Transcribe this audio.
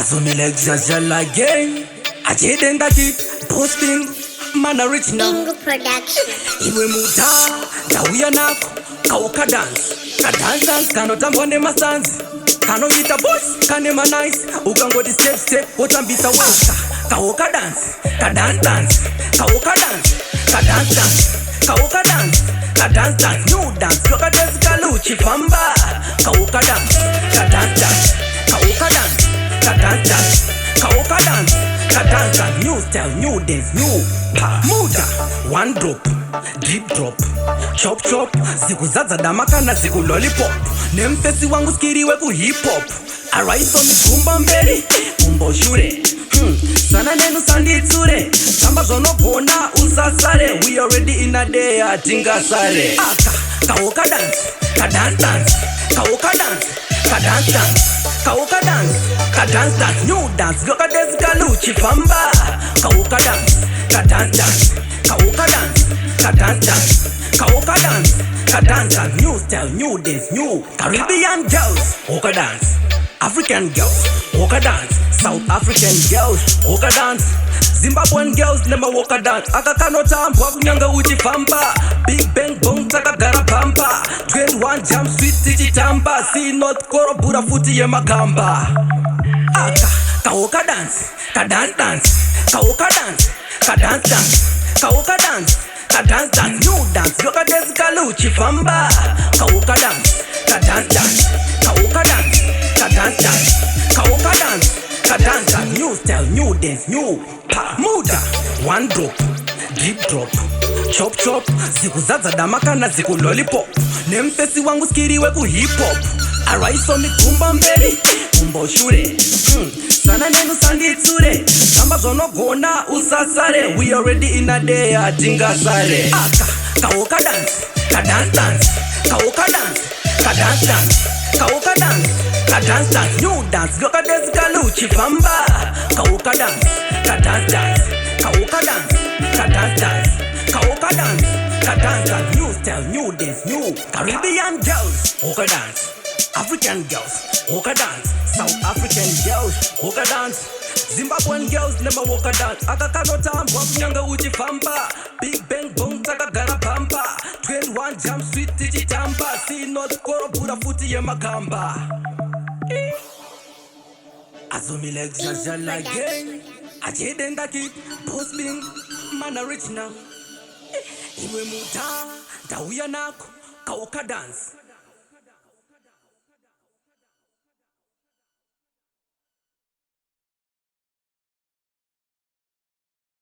saw me like Zazala again. Jayden.tha.kid, posting, man a rich now. Bingo production. Iwe Muddah BVS+263772112949. kaWalker dance. Dance, kanotambwa ne masanzi. Kanoita boss, kanema nice. Ukangoti step, utambisa waka. kaWalker dance. kaWalker dance. kaWalker dance. New dance, look at this galuchi famba. kaWalker dance. kaWalker dance. New style, new dance, new Muddah. One drop, deep drop, chop, zikuzaza damakana ziku lollipop. Nemfesi wangu skiriwe ku hip hop. Araiso mikumba mbeli, kumbo shure. Sana nenu sandi tsure. Samba zono bona usasare. We already in a day atinga sare. kaWalker dance. kaWalker dance. New dance, look at this galuchi famba. kaWalker dance. New style, new dance, new Caribbean girls, Walker dance. African girls, Walker dance. South African girls, Walker dance. Zimbabwean girls, never Walker dance. Akakano tampo, kunyanga uchi famba. Big bang bong, takagara pampa. 21 jump street, tichi tamba. See North Koro, Buddha futi ye makamba. kaWalker dance. kaWalker dance. New dance, look at this galuchi famba. kaWalker dance. New style, new dance, new Muddah. One drop, deep drop, chop, zikuzaza damakana ziku lollipop. Nemfesi wangu skiriwe ku hip hop. Araiso mikumba mbeli, kumbo shure. Sana nenu sandi tsure. Samba zono gona usasare. We already in a day atinga sare. kaWalker dance. New dance, look at this galuchi famba. kaWalker dance. New style, new dance, new Caribbean girls, Walker dance. African girls, Walker dance. South African girls, Walker dance. Zimbabwean girls, never Walker dance. Akakano tambo, kunyanga uchi famba. Big bang bong, takagara pampa. 21 jump street, tichi tamba. See North Koro, Buddha futi ye makamba. I saw me like Zazala again. Jayden.tha.kid, posting, man a rich now. Iwe Muddah BVS+263772112949. kaWalker dance.